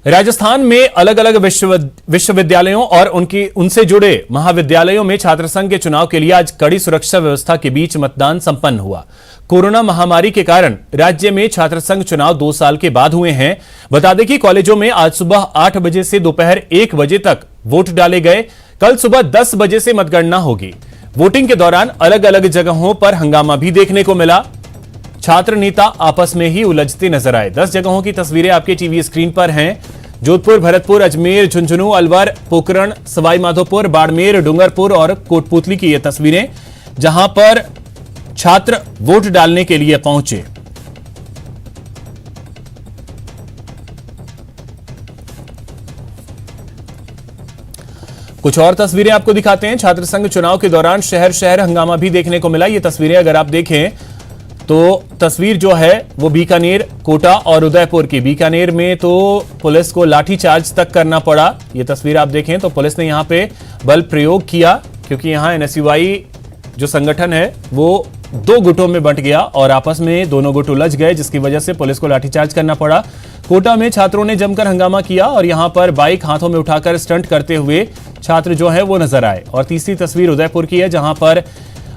राजस्थान में अलग अलग विश्वविद्यालयों और उनसे जुड़े महाविद्यालयों में छात्र संघ के चुनाव के लिए आज कड़ी सुरक्षा व्यवस्था के बीच मतदान संपन्न हुआ। कोरोना महामारी के कारण राज्य में छात्र संघ चुनाव 2 साल के बाद हुए हैं। बता दें कि कॉलेजों में आज सुबह 8 बजे से दोपहर 1 बजे तक वोट डाले गए। कल सुबह 10 बजे से मतगणना होगी। वोटिंग के दौरान अलग अलग जगहों पर हंगामा भी देखने को मिला। छात्र नेता आपस में ही उलझते नजर आए। 10 जगहों की तस्वीरें आपके टीवी स्क्रीन पर हैं। जोधपुर, भरतपुर, अजमेर, झुंझुनू, अलवर, पोखरण, सवाई माधोपुर, बाड़मेर, डूंगरपुर और कोटपूतली की ये तस्वीरें, जहां पर छात्र वोट डालने के लिए पहुंचे। कुछ और तस्वीरें आपको दिखाते हैं। छात्र संघ चुनाव के दौरान शहर शहर हंगामा भी देखने को मिला। ये तस्वीरें अगर आप देखें तो तस्वीर जो है वो बीकानेर, कोटा और उदयपुर की। बीकानेर में तो पुलिस को लाठीचार्ज तक करना पड़ा। ये तस्वीर आप देखें तो पुलिस ने यहां पे बल प्रयोग किया, क्योंकि यहां एनएसयूआई जो संगठन है वो 2 गुटों में बंट गया और आपस में दोनों गुट उलझ गए, जिसकी वजह से पुलिस को लाठीचार्ज करना पड़ा। कोटा में छात्रों ने जमकर हंगामा किया और यहां पर बाइक हाथों में उठाकर स्टंट करते हुए छात्र जो है वो नजर आए। और तीसरी तस्वीर उदयपुर की है, जहां पर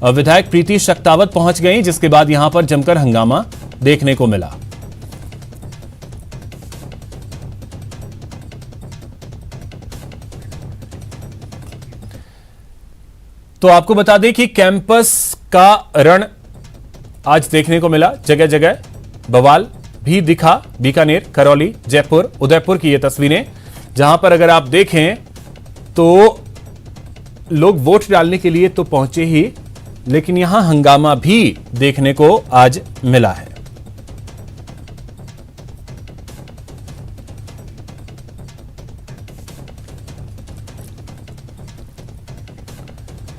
विधायक प्रीति शक्तावत पहुंच गई, जिसके बाद यहां पर जमकर हंगामा देखने को मिला। तो आपको बता दें कि कैंपस का रण आज देखने को मिला। जगह जगह बवाल भी दिखा। बीकानेर, करौली, जयपुर, उदयपुर की ये तस्वीरें, जहां पर अगर आप देखें तो लोग वोट डालने के लिए तो पहुंचे ही, लेकिन यहां हंगामा भी देखने को आज मिला है।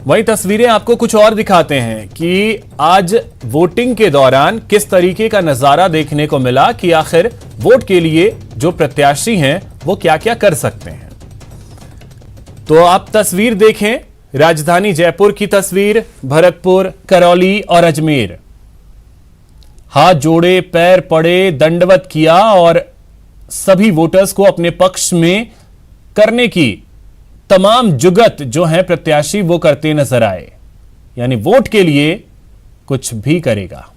वही तस्वीरें आपको कुछ और दिखाते हैं कि आज वोटिंग के दौरान किस तरीके का नजारा देखने को मिला, कि आखिर वोट के लिए जो प्रत्याशी हैं वो क्या क्या कर सकते हैं। तो आप तस्वीर देखें, राजधानी जयपुर की तस्वीर, भरतपुर, करौली और अजमेर। हाथ जोड़े, पैर पड़े, दंडवत किया और सभी वोटर्स को अपने पक्ष में करने की तमाम जुगत जो है प्रत्याशी वो करते नजर आए। यानी वोट के लिए कुछ भी करेगा।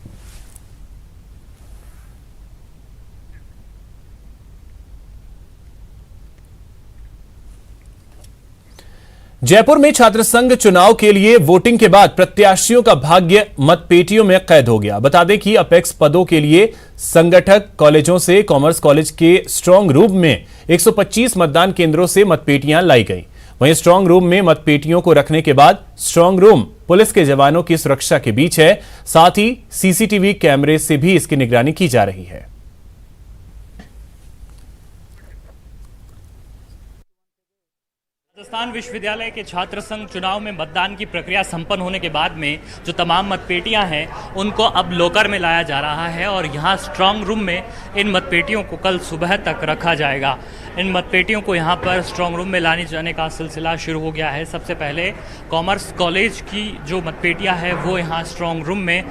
जयपुर में छात्र संघ चुनाव के लिए वोटिंग के बाद प्रत्याशियों का भाग्य मतपेटियों में कैद हो गया। बता दें कि अपेक्स पदों के लिए संगठक कॉलेजों से कॉमर्स कॉलेज के स्ट्रांग रूम में 125 मतदान केंद्रों से मतपेटियां लाई गई। वहीं स्ट्रांग रूम में मतपेटियों को रखने के बाद स्ट्रांग रूम पुलिस के जवानों की सुरक्षा के बीच है। साथ ही सीसीटीवी कैमरे से भी इसकी निगरानी की जा रही है। राजस्थान विश्वविद्यालय के छात्र संघ चुनाव में मतदान की प्रक्रिया संपन्न होने के बाद में जो तमाम मतपेटियां हैं उनको अब लॉकर में लाया जा रहा है और यहां स्ट्रांग रूम में इन मतपेटियों को कल सुबह तक रखा जाएगा। इन मतपेटियों को यहां पर स्ट्रांग रूम में लाने जाने का सिलसिला शुरू हो गया है। सबसे पहले कॉमर्स कॉलेज की जो मतपेटियां हैं वो यहां स्ट्रांग रूम में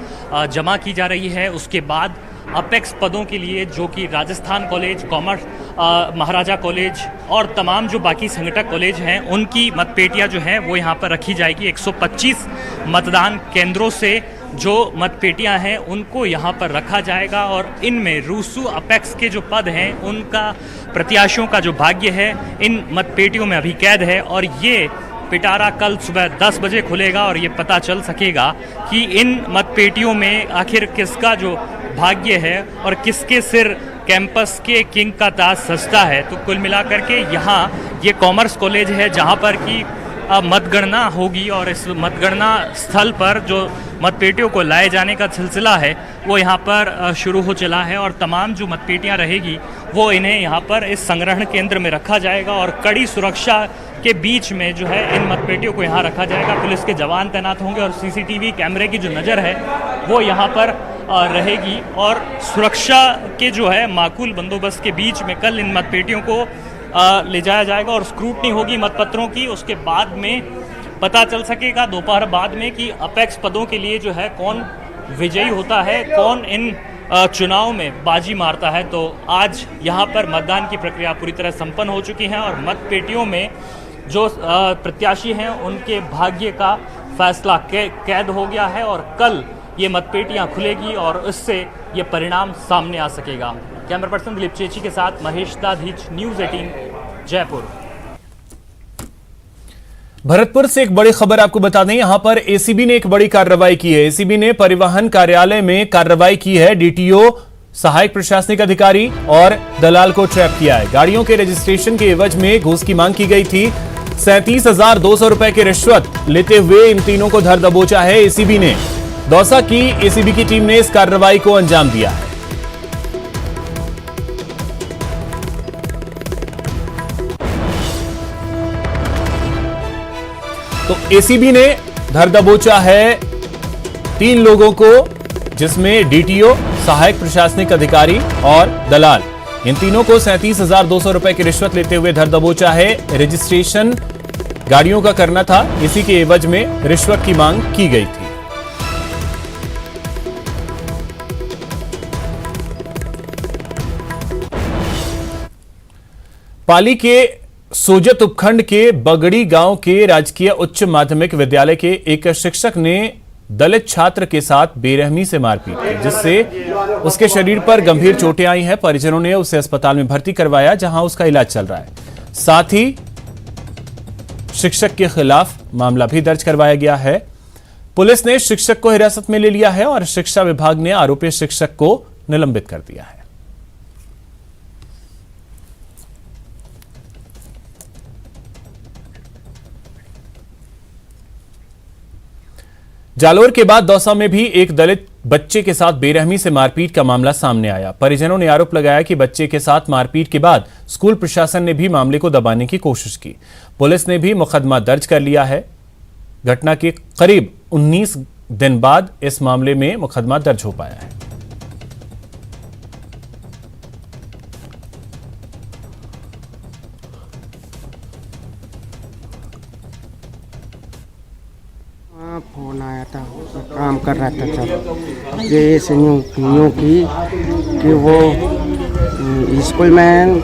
जमा की जा रही है। उसके बाद अपेक्स पदों के लिए जो कि राजस्थान कॉलेज, कॉमर्स, महाराजा कॉलेज और तमाम जो बाकी संगठक कॉलेज हैं उनकी मतपेटियां जो हैं वो यहाँ पर रखी जाएगी। 125 मतदान केंद्रों से जो मतपेटियां हैं उनको यहाँ पर रखा जाएगा और इनमें रूसू अपेक्स के जो पद हैं उनका प्रत्याशियों का जो भाग्य है इन मतपेटियों में अभी कैद है। और ये पिटारा कल सुबह 10 बजे खुलेगा और ये पता चल सकेगा कि इन मतपेटियों में आखिर किसका जो भाग्य है और किसके सिर कैंपस के किंग का ताज सजता है। तो कुल मिलाकर के यहाँ ये कॉमर्स कॉलेज है जहाँ पर कि मतगणना होगी और इस मतगणना स्थल पर जो मतपेटियों को लाए जाने का सिलसिला है वो यहाँ पर शुरू हो चला है और तमाम जो मतपेटियाँ रहेगी वो इन्हें यहाँ पर इस संग्रहण केंद्र में रखा जाएगा और कड़ी सुरक्षा के बीच में जो है इन मतपेटियों को यहाँ रखा जाएगा। पुलिस के जवान तैनात होंगे और सीसीटीवी कैमरे की जो नज़र है वो यहाँ पर रहेगी और सुरक्षा के जो है माकूल बंदोबस्त के बीच में कल इन मतपेटियों को ले जाया जाएगा और स्क्रूटनी होगी मतपत्रों की। उसके बाद में पता चल सकेगा दोपहर बाद में कि अपेक्स पदों के लिए जो है कौन विजयी होता है, कौन इन चुनाव में बाजी मारता है, तो आज यहाँ पर मतदान की प्रक्रिया पूरी तरह संपन्न हो चुकी है और मतपेटियों में जो प्रत्याशी हैं उनके भाग्य का फैसला कैद हो गया है और कल ये मतपेटियां खुलेगी और उससे ये परिणाम सामने आ सकेगा। कैमरा पर्सन दिलीप चेची के साथ महेश दाधीच, न्यूज़ 18 जयपुर। भरतपुर से एक बड़ी खबर आपको बता दें, यहां पर एसीबी ने एक बड़ी कार्रवाई की है। एसीबी ने परिवहन कार्यालय में कार्रवाई की है। डीटीओ, सहायक प्रशासनिक अधिकारी और दलाल को ट्रैप किया है। गाड़ियों के रजिस्ट्रेशन के एवज में घूस की मांग की गई थी। 37,200 रुपए की रिश्वत लेते हुए इन तीनों को धर दबोचा है एसीबी ने। दौसा की एसीबी की टीम ने इस कार्रवाई को अंजाम दिया है। तो एसीबी ने धर दबोचा है 3 लोगों को, जिसमें डीटीओ, सहायक प्रशासनिक अधिकारी और दलाल। इन तीनों को 37,200 रुपए की रिश्वत लेते हुए धर दबोचा है। रजिस्ट्रेशन गाड़ियों का करना था, इसी के एवज में रिश्वत की मांग की गई थी। पाली के सोजत उपखंड के बगड़ी गांव के राजकीय उच्च माध्यमिक विद्यालय के एक शिक्षक ने दलित छात्र के साथ बेरहमी से मारपीट की, जिससे उसके शरीर पर गंभीर चोटें आई हैं। परिजनों ने उसे अस्पताल में भर्ती करवाया, जहां उसका इलाज चल रहा है। साथ ही शिक्षक के खिलाफ मामला भी दर्ज करवाया गया है। पुलिस ने शिक्षक को हिरासत में ले लिया है और शिक्षा विभाग ने आरोपी शिक्षक को निलंबित कर दिया है। जालोर के बाद दौसा में भी एक दलित बच्चे के साथ बेरहमी से मारपीट का मामला सामने आया। परिजनों ने आरोप लगाया कि बच्चे के साथ मारपीट के बाद स्कूल प्रशासन ने भी मामले को दबाने की कोशिश की। पुलिस ने भी मुकदमा दर्ज कर लिया है। घटना के करीब 19 दिन बाद इस मामले में मुकदमा दर्ज हो पाया है। फोन आया था, काम कर रहा था तब ये ऐसे न्यू की कि वो स्कूल में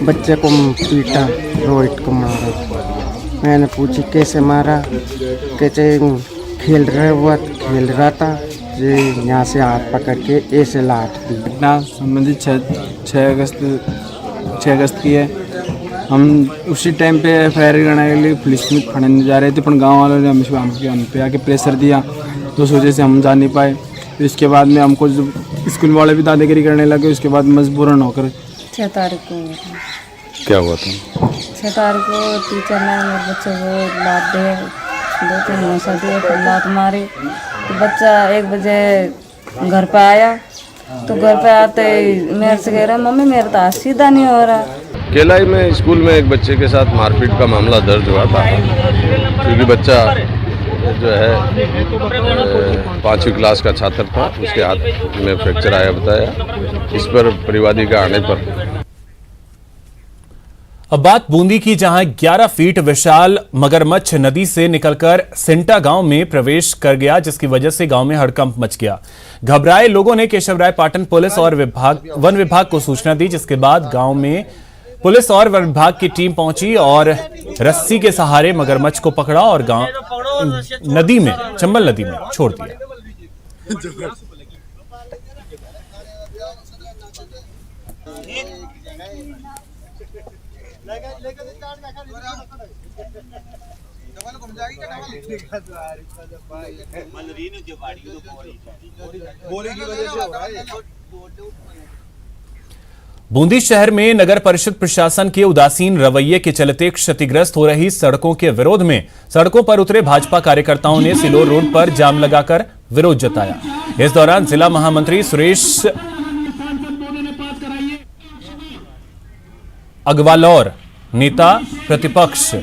बच्चे को पीटा, रोहित को मारा। मैंने पूछी कैसे मारा, कैसे खेल रहा था, ये यहाँ से हाथ पकड़ के ऐसे लात दी। घटना संबंधित 6 अगस्त की है। हम उसी टाइम पे FIR करने के लिए पुलिस में खड़े जा रहे थे, पर गांव वालों ने हम पे आके प्रेशर दिया, तो उस वजह से हम जा नहीं पाए। तो इसके बाद में हमको स्कूल वाले भी दादागिरी करने लगे। उसके बाद मजबूरन होकर 6 तारीख को क्या हुआ था? 6 तारीख को टीचर ने मेरे बच्चे को लात दे, 2-3 नौसा दिए, फिर लात मारी। तो बच्चा 1 बजे घर पे आया, तो घर पे आते मेरे से कह रहा मम्मी मेरा तो सीधा नहीं हो रहा। केलाई में स्कूल में एक बच्चे के साथ मारपीट का मामला दर्ज हुआ था, क्योंकि बच्चा जो है 5वीं क्लास का छात्र था, उसके हाथ में फ्रैक्चर आया बताया। इस पर परिवादी का आने पर अब बात बूंदी की, जहां 11 फीट विशाल मगरमच्छ नदी से निकलकर सिंटा गांव में प्रवेश कर गया, जिसकी वजह से गांव में हड़कंप मच गया। घबराए लोगों ने केशवराय पाटन पुलिस और वन विभाग को सूचना दी, जिसके बाद गांव में पुलिस और वन विभाग की टीम पहुंची और रस्सी के सहारे मगरमच्छ को पकड़ा और गांव नदी में, चंबल नदी में छोड़ दिया। बूंदी शहर में नगर परिषद प्रशासन के उदासीन रवैये के चलते क्षतिग्रस्त हो रही सड़कों के विरोध में सड़कों पर उतरे भाजपा कार्यकर्ताओं ने सिलोर रोड पर जाम लगाकर विरोध जताया। इस दौरान जिला महामंत्री सुरेश अग्वालौर, नेता प्रतिपक्ष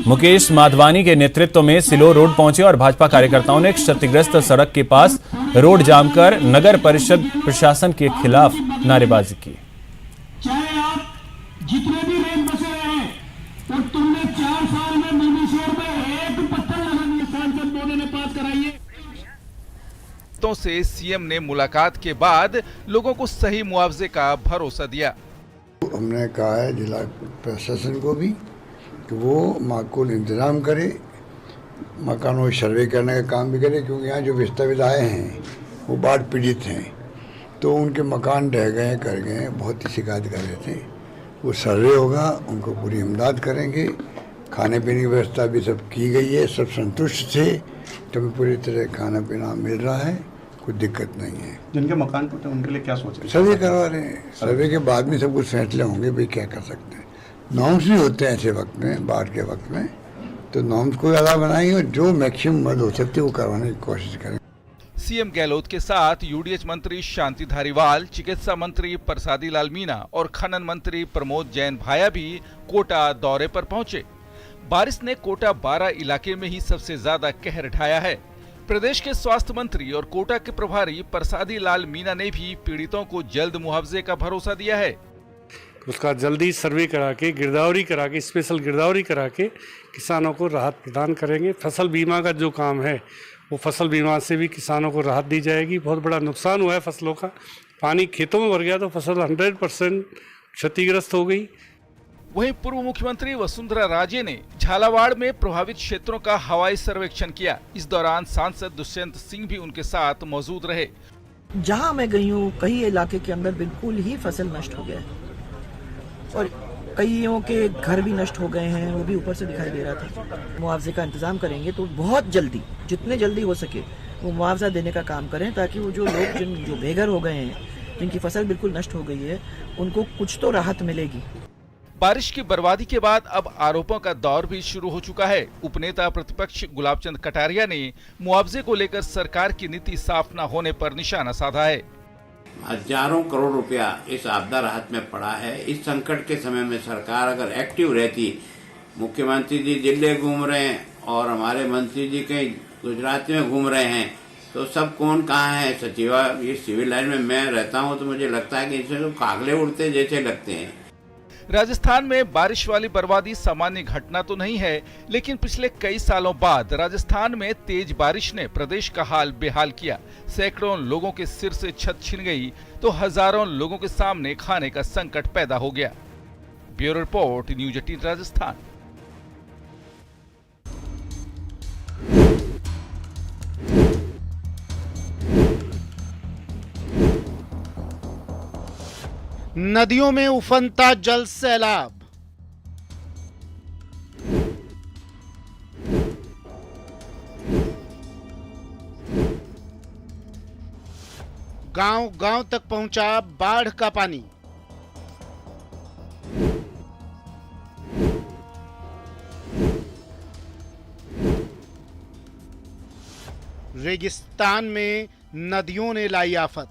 मुकेश माधवानी के नेतृत्व में सिलोर रोड पहुंचे और भाजपा कार्यकर्ताओं ने क्षतिग्रस्त सड़क के पास रोड जाम कर नगर परिषद प्रशासन के खिलाफ नारेबाजी की। चाहे आप जितने भी रेत बसे हैं, तो तुमने 4 साल में मिनिस्टर में एक पत्थर लगा दिया, सांसद मोदी ने पास कराइए। पीड़ितों से सीएम ने मुलाकात के बाद लोगों को सही मुआवजे का भरोसा दिया। हमने कहा है जिला प्रशासन को भी कि वो माकूल इंतजाम करे, मकानों की सर्वे करने का काम भी करे, क्योंकि यहाँ जो विस्थापित आए हैं वो बाढ़ पीड़ित हैं, तो उनके मकान ढह गए कर गए, बहुत ही शिकायत कर रहे थे। वो सर्वे होगा, उनको पूरी इमदाद करेंगे, खाने पीने की व्यवस्था भी सब की गई है, सब संतुष्ट थे, तो हमें पूरी तरह खाना पीना मिल रहा है, कोई दिक्कत नहीं है। जिनके मकान टूटे उनके लिए क्या सोच रहे हैं? सर्वे करवा रहे हैं, सर्वे के बाद में सब कुछ फैसले होंगे, भाई क्या कर सकते हैं। नॉर्म्स भी होते हैं ऐसे वक्त में, बाढ़ के वक्त में, तो नॉर्म्स को ज़्यादा बनाएंगे और जो मैक्सिमम मदद हो सकती है वो करवाने की कोशिश करें। सीएम गहलोत के साथ यूडीएच मंत्री शांति धारीवाल, चिकित्सा मंत्री प्रसादी लाल मीणा और खनन मंत्री प्रमोद जैन भाया भी कोटा दौरे पर पहुंचे। बारिश ने कोटा 12 इलाके में ही सबसे ज्यादा कहर ढाया है। प्रदेश के स्वास्थ्य मंत्री और कोटा के प्रभारी प्रसादी लाल मीणा ने भी पीड़ितों को जल्द मुआवजे का भरोसा दिया है। उसका जल्दी सर्वे करा के, गिरदावरी करा के, स्पेशल गिरदावरी करा के किसानों को राहत प्रदान करेंगे। फसल बीमा का जो काम है वो फसल बीमा से भी किसानों को राहत दी जाएगी। बहुत बड़ा नुकसान हुआ है फसलों का, पानी खेतों में भर गया तो फसल 100% क्षतिग्रस्त हो गई। वहीं पूर्व मुख्यमंत्री वसुंधरा राजे ने झालावाड़ में प्रभावित क्षेत्रों का हवाई सर्वेक्षण किया। इस दौरान सांसद दुष्यंत सिंह भी उनके साथ मौजूद रहे। जहां मैं गई हूँ कई इलाके के अंदर बिल्कुल ही फसल नष्ट हो गया है और कईयों के घर भी नष्ट हो गए हैं, वो भी ऊपर से दिखाई दे रहा था। मुआवजे का इंतजाम करेंगे तो बहुत जल्दी, जितने जल्दी हो सके वो मुआवजा देने का काम करें, ताकि वो जो लोग जो बेघर हो गए हैं, जिनकी फसल बिल्कुल नष्ट हो गई है, उनको कुछ तो राहत मिलेगी। बारिश की बर्बादी के बाद अब आरोपों का दौर भी शुरू हो चुका है। उपनेता प्रतिपक्ष गुलाबचंद कटारिया ने मुआवजे को लेकर सरकार की नीति साफ न होने पर निशाना साधा है। हजारों करोड़ रुपया इस आपदा राहत में पड़ा है। इस संकट के समय में सरकार अगर एक्टिव रहती, मुख्यमंत्री जी दिल्ली घूम रहे हैं और हमारे मंत्री जी कहीं गुजरात में घूम रहे हैं, तो सब कौन कहाँ है? सचिवालय, ये सिविल लाइन में मैं रहता हूँ तो मुझे लगता है कि इससे तो कागले उड़ते जैसे लगते हैं। राजस्थान में बारिश वाली बर्बादी सामान्य घटना तो नहीं है, लेकिन पिछले कई सालों बाद राजस्थान में तेज बारिश ने प्रदेश का हाल बेहाल किया। सैकड़ों लोगों के सिर से छत छिन गई तो हजारों लोगों के सामने खाने का संकट पैदा हो गया। Bureau report, news 18 Rajasthan. नदियों में उफनता जल सैलाब। गांव-गांव तक पहुंचा बाढ़ का पानी। रेगिस्तान में नदियों ने लाई आफत।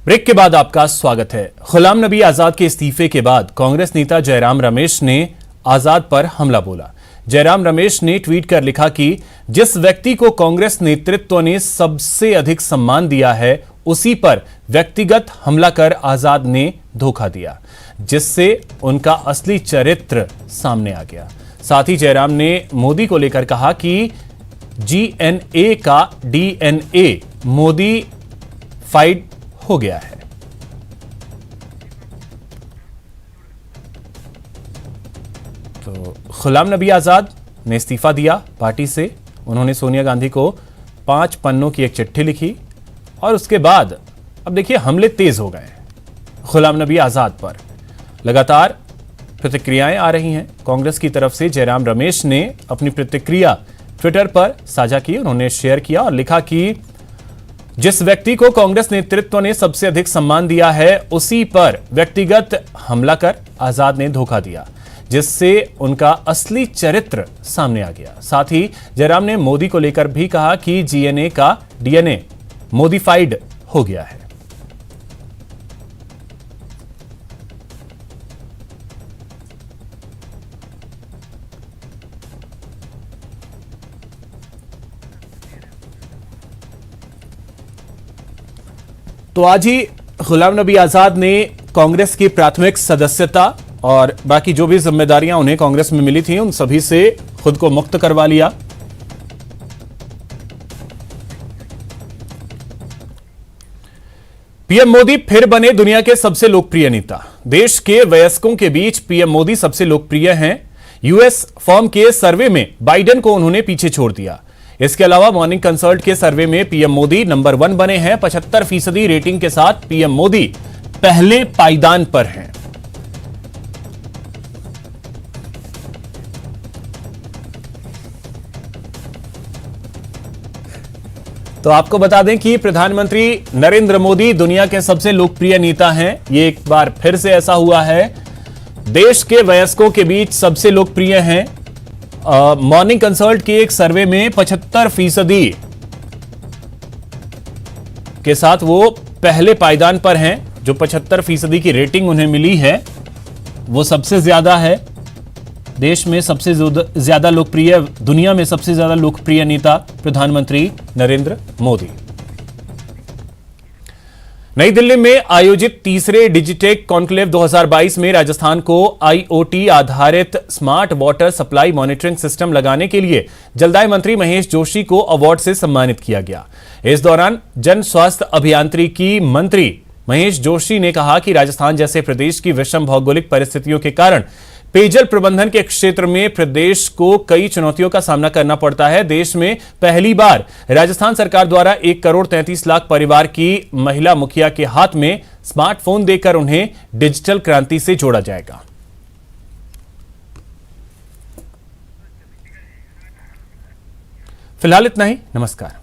ब्रेक के बाद आपका स्वागत है। गुलाम नबी आजाद के इस्तीफे के बाद कांग्रेस नेता जयराम रमेश ने आजाद पर हमला बोला। जयराम रमेश ने ट्वीट कर लिखा कि जिस व्यक्ति को कांग्रेस नेतृत्व ने सबसे अधिक सम्मान दिया है, उसी पर व्यक्तिगत हमला कर आजाद ने धोखा दिया, जिससे उनका असली चरित्र सामने आ गया। साथ ही जयराम ने मोदी को लेकर कहा कि जीएनए का डीएनए मोदी फाइड हो गया है। तो गुलाम नबी आजाद ने इस्तीफा दिया पार्टी से। उन्होंने सोनिया गांधी को 5 पन्नों की एक चिट्ठी लिखी और उसके बाद अब देखिए हमले तेज हो गए गुलाम नबी आजाद पर। लगातार प्रतिक्रियाएं आ रही हैं कांग्रेस की तरफ से। जयराम रमेश ने अपनी प्रतिक्रिया ट्विटर पर साझा की। उन्होंने शेयर किया और लिखा कि जिस व्यक्ति को कांग्रेस नेतृत्व ने सबसे अधिक सम्मान दिया है, उसी पर व्यक्तिगत हमला कर आजाद ने धोखा दिया, जिससे उनका असली चरित्र सामने आ गया। साथ ही जयराम ने मोदी को लेकर भी कहा कि जीएनए का डीएनए मोडिफाइड हो गया है। तो आज ही गुलाम नबी आजाद ने कांग्रेस की प्राथमिक सदस्यता और बाकी जो भी जिम्मेदारियां उन्हें कांग्रेस में मिली थी उन सभी से खुद को मुक्त करवा लिया। पीएम मोदी फिर बने दुनिया के सबसे लोकप्रिय नेता। देश के वयस्कों के बीच पीएम मोदी सबसे लोकप्रिय हैं। यूएस फर्म के सर्वे में बाइडेन को उन्होंने पीछे छोड़ दिया। इसके अलावा मॉर्निंग कंसल्ट के सर्वे में पीएम मोदी नंबर 1 बने हैं। 75% रेटिंग के साथ पीएम मोदी पहले पायदान पर हैं। तो आपको बता दें कि प्रधानमंत्री नरेंद्र मोदी दुनिया के सबसे लोकप्रिय नेता हैं। ये एक बार फिर से ऐसा हुआ है। देश के वयस्कों के बीच सबसे लोकप्रिय हैं। मॉर्निंग कंसल्ट के एक सर्वे में 75% के साथ वो पहले पायदान पर हैं। जो 75% की रेटिंग उन्हें मिली है वो सबसे ज्यादा है। देश में सबसे ज्यादा लोकप्रिय, दुनिया में सबसे ज्यादा लोकप्रिय नेता प्रधानमंत्री नरेंद्र मोदी। नई दिल्ली में आयोजित तीसरे डिजिटेक कॉन्क्लेव 2022 में राजस्थान को आईओटी आधारित smart water supply monitoring system लगाने के लिए जलदाय मंत्री महेश जोशी को अवार्ड से सम्मानित किया गया। इस दौरान जन स्वास्थ्य अभियांत्रिकी मंत्री महेश जोशी ने कहा कि राजस्थान जैसे प्रदेश की विषम भौगोलिक परिस्थितियों के कारण पेयजल प्रबंधन के क्षेत्र में प्रदेश को कई चुनौतियों का सामना करना पड़ता है। देश में पहली बार राजस्थान सरकार द्वारा 1,33,00,000 परिवार की महिला मुखिया के हाथ में स्मार्टफोन देकर उन्हें डिजिटल क्रांति से जोड़ा जाएगा। फिलहाल इतना ही। नमस्कार।